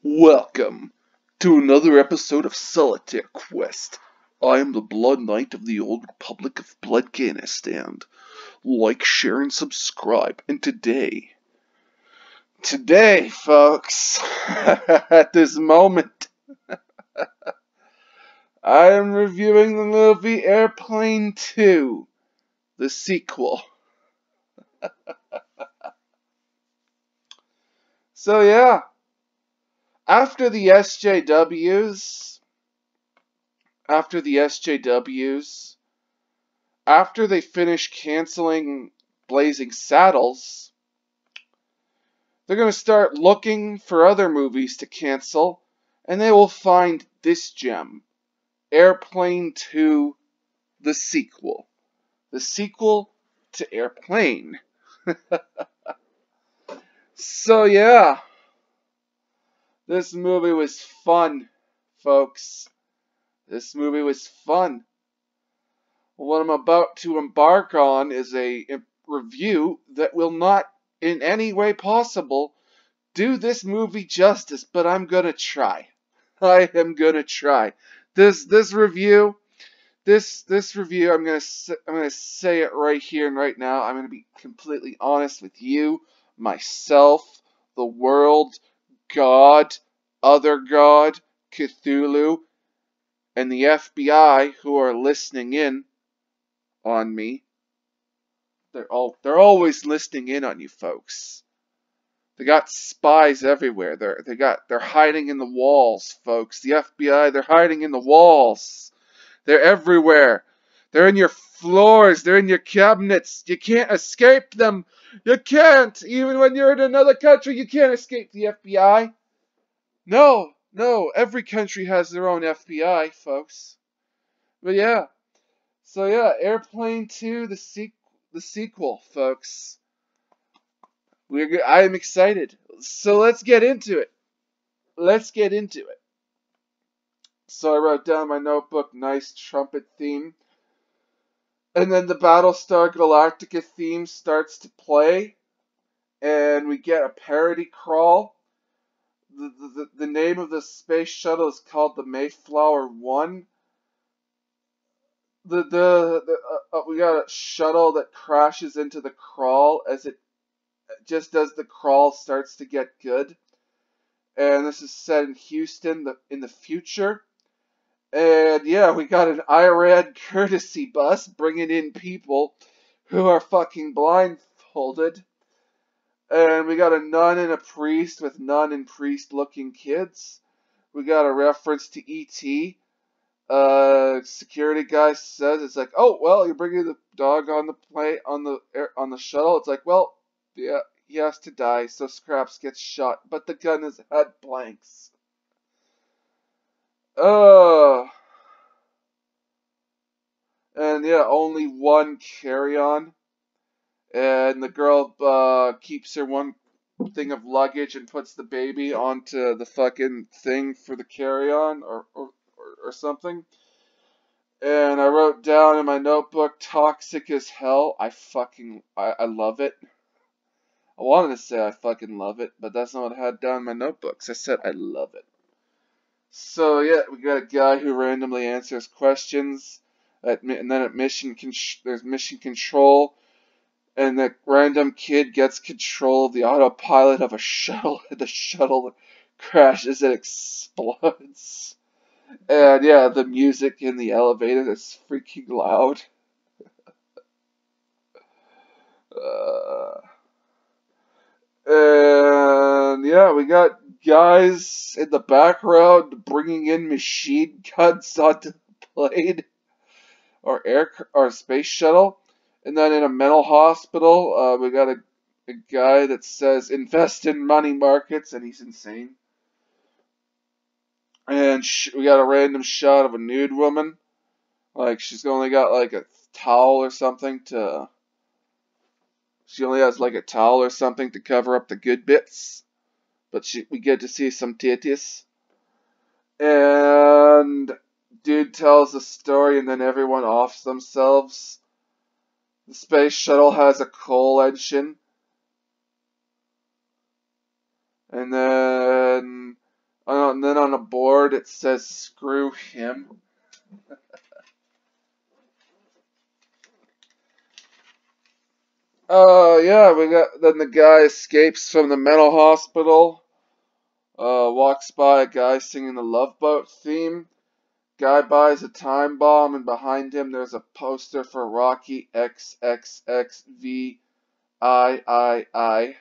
Welcome to another episode of Solitaire Quest. I am the Blood Knight of the Old Republic of Bloodganistan. Like, share, and subscribe. And today, folks, at this moment, I am reviewing the movie Airplane 2, the sequel. So yeah, after the SJWs, after they finish canceling Blazing Saddles, they're going to start looking for other movies to cancel, and they will find this gem, Airplane 2, the sequel. The sequel to Airplane. So yeah, this movie was fun, folks. This movie was fun. What I'm about to embark on is a review that will not in any way possible do this movie justice, but I'm gonna try. I am gonna try. This review, I'm gonna say it right here and right now. I'm gonna be completely honest with you, myself, the world, God, other God, Cthulhu, and the FBI who are listening in on me. They're always listening in on you folks. They got spies everywhere. They're hiding in the walls, folks. The FBI, they're hiding in the walls. They're everywhere. They're in your floors. They're in your cabinets. You can't escape them. You can't. Even when you're in another country, you can't escape the FBI. No. Every country has their own FBI, folks. But yeah. So yeah, Airplane 2, the sequel, folks. I am excited. So let's get into it. So I wrote down in my notebook, nice trumpet theme. And then the Battlestar Galactica theme starts to play. And we get a parody crawl. The name of the space shuttle is called the Mayflower 1. We got a shuttle that crashes into the crawl just as the crawl starts to get good. And this is set in Houston in the future. And yeah, we got an Iran courtesy bus bringing in people who are fucking blindfolded. And we got a nun and a priest with nun and priest looking kids. We got a reference to E.T. Security guy says, it's like, oh, well, you're bringing the dog on the plane, on the shuttle. It's like, well, yeah, he has to die, so Scraps gets shot, but the gun is at blanks. And yeah, only one carry-on. And the girl keeps her one thing of luggage and puts the baby onto the fucking thing for the carry-on or something. And I wrote down in my notebook, toxic as hell. I love it. I wanted to say I fucking love it, but that's not what I had down in my notebooks. I said I love it. So yeah, we got a guy who randomly answers questions, and then there's mission control, and the random kid gets control of the autopilot of a shuttle, and the shuttle crashes and explodes. And yeah, the music in the elevator is freaking loud. And yeah, we got guys in the background bringing in machine guns onto the plane or space shuttle. And then in a mental hospital, we got a guy that says invest in money markets, and he's insane. And we got a random shot of a nude woman, like she's only got like a towel or something to. She only has like a towel or something to cover up the good bits. But we get to see some titties. And dude tells a story and then everyone offs themselves. The space shuttle has a coal engine. And then on a board. It says, "Screw him." Yeah, then the guy escapes from the mental hospital. Walks by a guy singing the Love Boat theme. Guy buys a time bomb, and behind him there's a poster for Rocky XXXVIII. I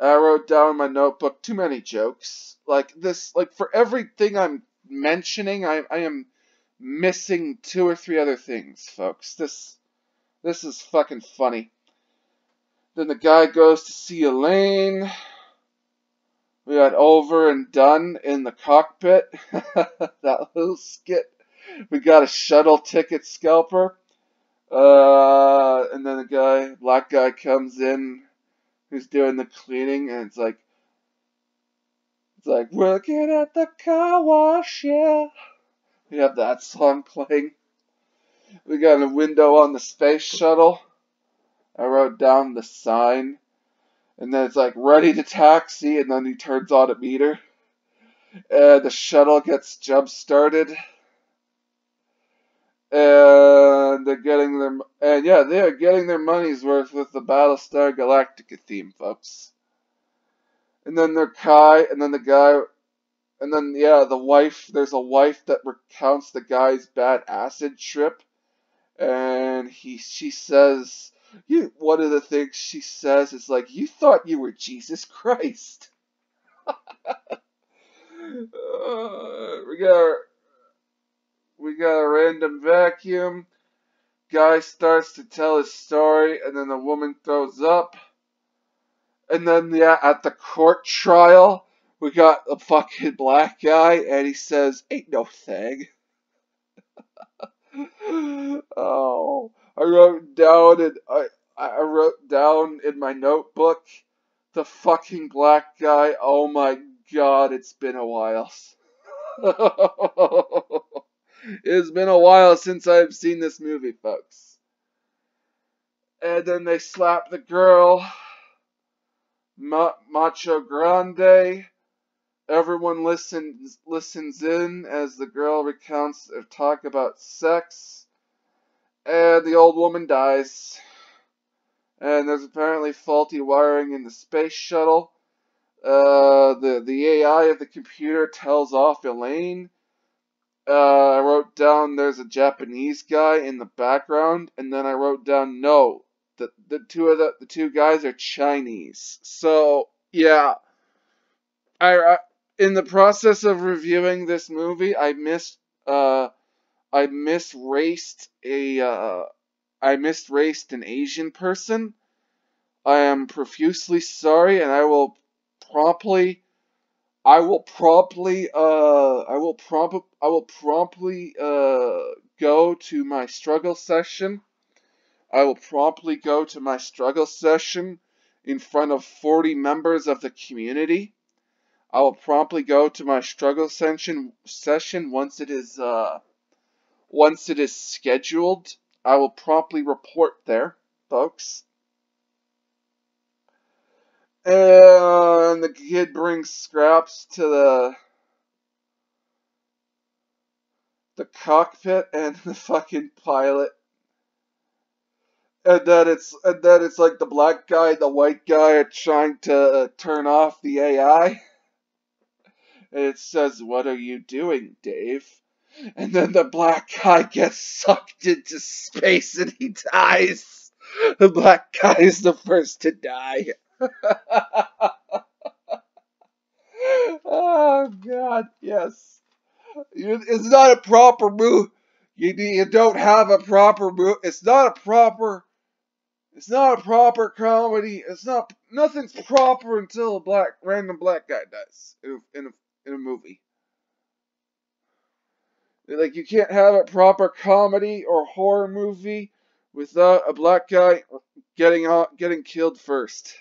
wrote down in my notebook too many jokes. Like this, like for everything I'm mentioning, I am missing two or three other things, folks. This is fucking funny. Then the guy goes to see Elaine. We got Over and Done in the cockpit. That little skit. We got a shuttle ticket scalper. And then the black guy comes in who's doing the cleaning, and it's like, working at the car wash, yeah. We have that song playing. We got a window on the space shuttle. I wrote down the sign. And then it's like, ready to taxi, and then he turns on a meter. And the shuttle gets jump started. And they are getting their money's worth with the Battlestar Galactica theme, folks. And then the wife, there's a wife that recounts the guy's bad acid trip. And she says, one of the things she says is like, "You thought you were Jesus Christ." We got a random vacuum. Guy starts to tell his story, and then the woman throws up. And then, at the court trial, we got a fucking black guy, and he says, "Ain't no thing." Oh, I wrote down in my notebook, the fucking black guy. Oh my God, it's been a while. It's been a while since I've seen this movie, folks. And then they slap the girl. Macho Grande. Everyone listens in as the girl recounts or talk about sex. And the old woman dies. And there's apparently faulty wiring in the space shuttle. The AI of the computer tells off Elaine. I wrote down there's a Japanese guy in the background, and then I wrote down no, the two guys are Chinese. So yeah, I in the process of reviewing this movie, I misraced an Asian person. I am profusely sorry, and I will promptly go to my struggle session. I will promptly go to my struggle session in front of 40 members of the community. I will promptly go to my struggle session once it is scheduled. I will promptly report there, folks. And the kid brings scraps to the cockpit and the fucking pilot. And then it's like the black guy and the white guy are trying to turn off the AI. And it says, "What are you doing, Dave?" And then the black guy gets sucked into space and he dies. The black guy is the first to die. Oh God, yes. It's not a proper move. You don't have a proper move. It's not a proper comedy. Nothing's proper until a random black guy dies in a movie. Like, you can't have a proper comedy or horror movie without a black guy getting killed first.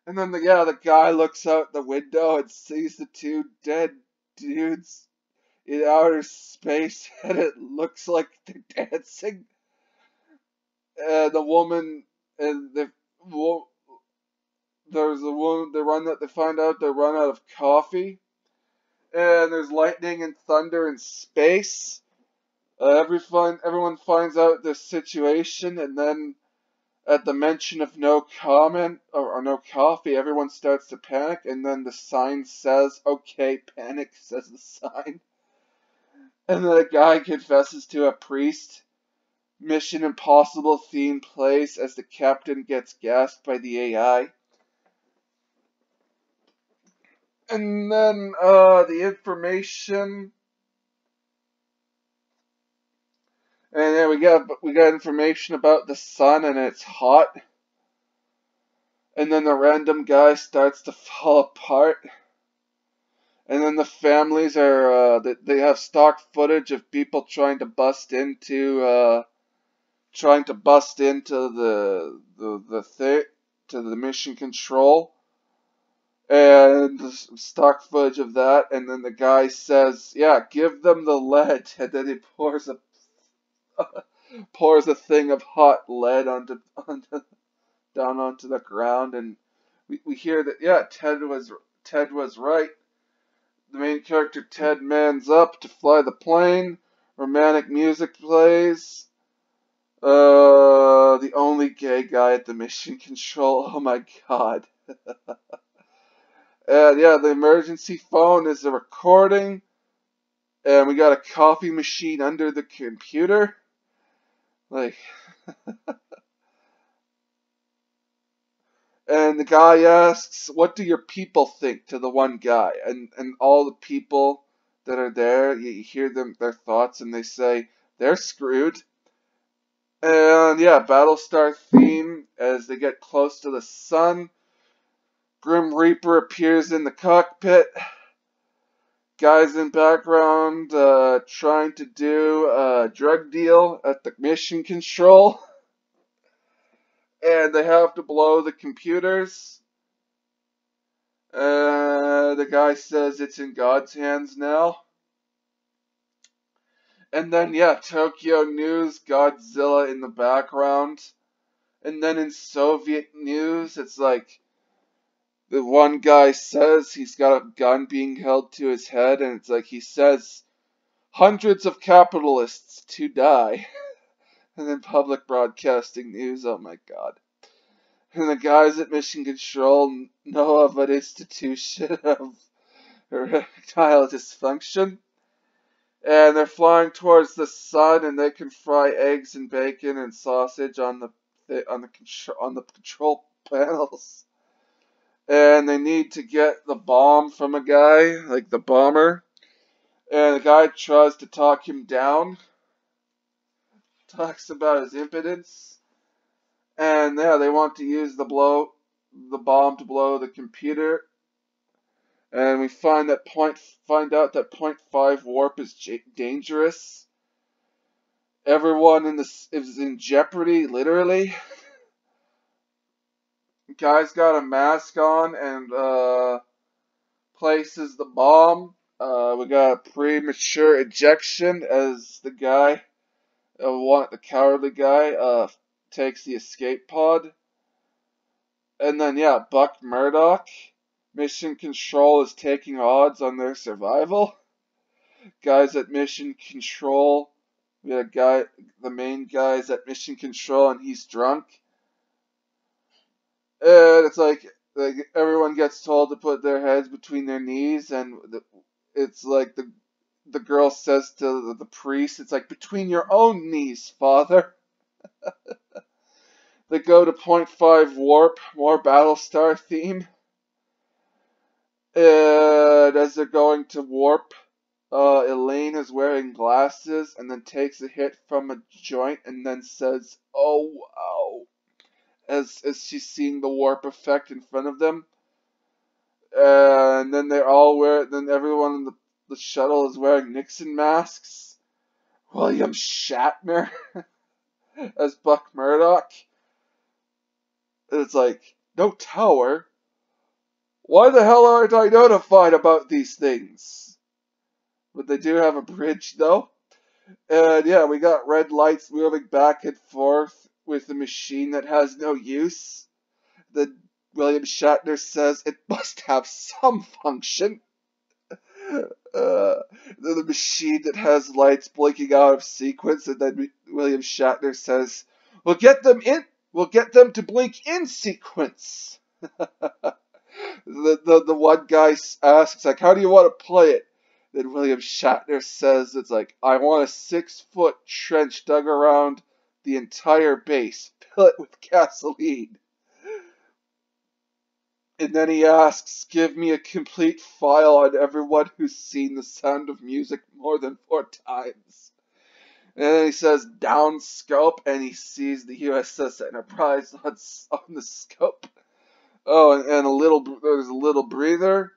And then the guy looks out the window and sees the two dead dudes in outer space, and it looks like they're dancing. And the woman and there's there's a woman. They find out they run out of coffee, and there's lightning and thunder in space. Everyone finds out this situation, and then at the mention of no comment or no coffee, everyone starts to panic, and then the sign says, "Okay, panic," says the sign. And then a guy confesses to a priest. Mission Impossible theme plays as the captain gets gassed by the AI. And then the information. And then we got information about the sun, and it's hot. And then the random guy starts to fall apart. And then the families are they have stock footage of people trying to bust into the mission control, and stock footage of that. And then the guy says, "Yeah, give them the lead," and then he pours a thing of hot lead down onto the ground, and we hear that, yeah, Ted was right. The main character Ted mans up to fly the plane. Romantic music plays. The only gay guy at the mission control. Oh my god. And yeah, the emergency phone is a recording. And we got a coffee machine under the computer. Like, and the guy asks, "What do your people think?" to the one guy. And all the people that are there, you hear their thoughts, and they say, "They're screwed." And yeah, Battlestar theme as they get close to the sun. Grim Reaper appears in the cockpit. Guys in background trying to do a drug deal at the mission control. And they have to blow the computers. The guy says it's in God's hands now. And then, yeah, Tokyo news, Godzilla in the background. And then in Soviet news, it's like the one guy says he's got a gun being held to his head, and it's like he says, "Hundreds of capitalists to die." And then public broadcasting news, oh my god. And the guys at Mission Control know of an institution of erectile dysfunction. And they're flying towards the sun, and they can fry eggs and bacon and sausage on the control panels. And they need to get the bomb from a guy, like the bomber. And the guy tries to talk him down. Talks about his impotence. And yeah, they want to use the bomb to blow the computer. And we find out that .5 warp is dangerous. Everyone is in jeopardy, literally. Guy's got a mask on and places the bomb. We got a premature ejection as the guy, the cowardly guy, takes the escape pod. And then, yeah, Buck Murdoch. Mission Control is taking odds on their survival. Guys at Mission Control. We had the main guy's at Mission Control, and he's drunk. And it's like everyone gets told to put their heads between their knees, and it's like the girl says to the priest, it's like, "Between your own knees, father." They go to .5 warp, more Battlestar theme. And as they're going to warp, Elaine is wearing glasses and then takes a hit from a joint and then says, "Oh wow," as she's seeing the warp effect in front of them. And then then everyone in the shuttle is wearing Nixon masks. William Shatner as Buck Murdoch. And it's like, "No tower? Why the hell aren't I notified about these things?" But they do have a bridge, though. And yeah, we got red lights moving back and forth with a machine that has no use. The William Shatner says it must have some function. The machine that has lights blinking out of sequence, and then William Shatner says, "We'll get them in. We'll get them to blink in sequence." The one guy asks, like, "How do you want to play it?" Then William Shatner says, "It's like, I want a 6-foot trench dug around the entire base, fill it with gasoline." And then he asks, "Give me a complete file on everyone who's seen The Sound of Music more than 4 times." And then he says, "Down scope," and he sees the USS Enterprise on the scope. Oh, and there's a little breather.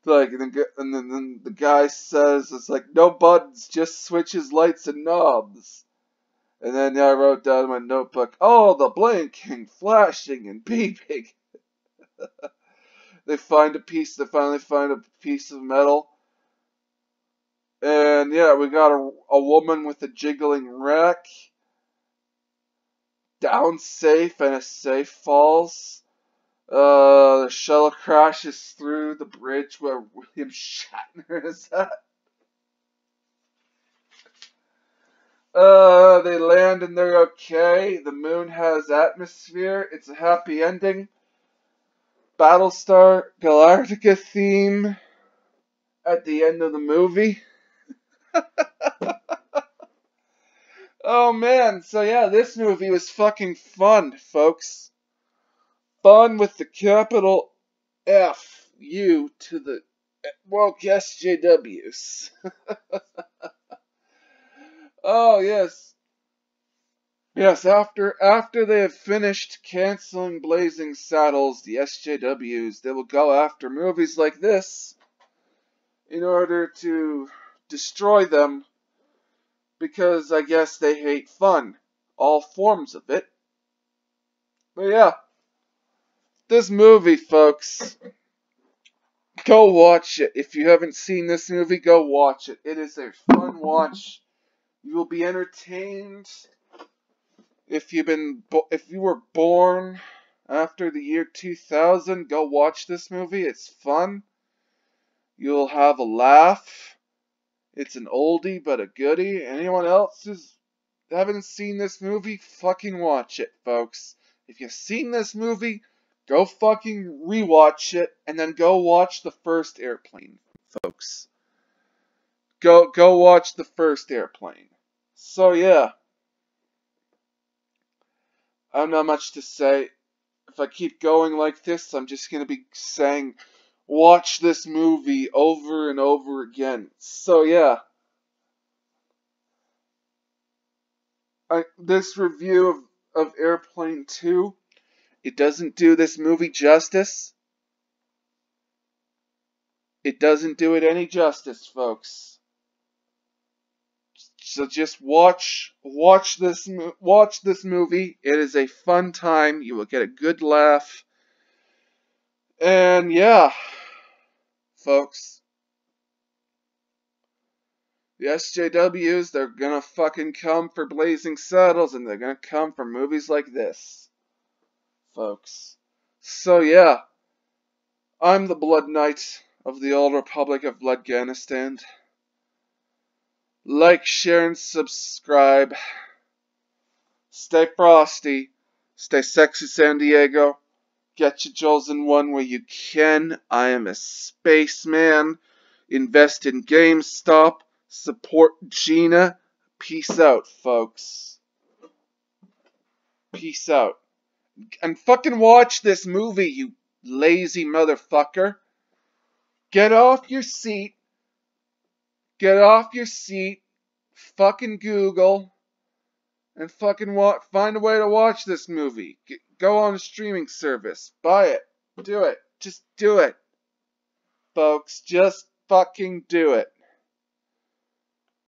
Like, and then the guy says, it's like, "No buttons, just switches, lights, and knobs." And then I wrote down in my notebook, "Oh, the blinking, flashing, and beeping." They finally find a piece of metal. And yeah, we got a woman with a jiggling rack. Down safe, and a safe falls. The shuttle crashes through the bridge where William Shatner is at. They land and they're okay. The moon has atmosphere. It's a happy ending. Battlestar Galactica theme at the end of the movie. Oh man, so yeah, this movie was fucking fun, folks. Fun with the capital F, U to the woke SJWs. Oh yes. Yes, after they have finished canceling Blazing Saddles, the SJWs, they will go after movies like this in order to destroy them, because I guess they hate fun, all forms of it. But yeah, this movie, folks, go watch it. If you haven't seen this movie, go watch it. It is a fun watch. You will be entertained. If you were born after the year 2000, go watch this movie. It's fun. You'll have a laugh. It's an oldie but a goodie. Anyone else who's haven't seen this movie, fucking watch it, folks. If you've seen this movie, go fucking rewatch it, and then go watch the first Airplane, folks. Go watch the first Airplane. So yeah, I have not much to say. If I keep going like this, I'm just gonna be saying, watch this movie over and over again. So yeah, this review of Airplane 2, it doesn't do this movie justice. It doesn't do it any justice, folks. So just watch this movie. It is a fun time. You will get a good laugh. And yeah, folks, the SJWs, they're gonna fucking come for Blazing Saddles, and they're gonna come for movies like this, folks. So yeah, I'm the Blood Knight of the Old Republic of Bloodganistan. Like, share, and subscribe. Stay frosty. Stay sexy, San Diego. Get your jewels in one where you can. I am a spaceman. Invest in GameStop. Support Gina. Peace out, folks. Peace out. And fucking watch this movie, you lazy motherfucker. Get off your seat. Get off your seat. Fucking Google. And fucking find a way to watch this movie. Go on a streaming service. Buy it. Do it. Just do it. Folks, just fucking do it.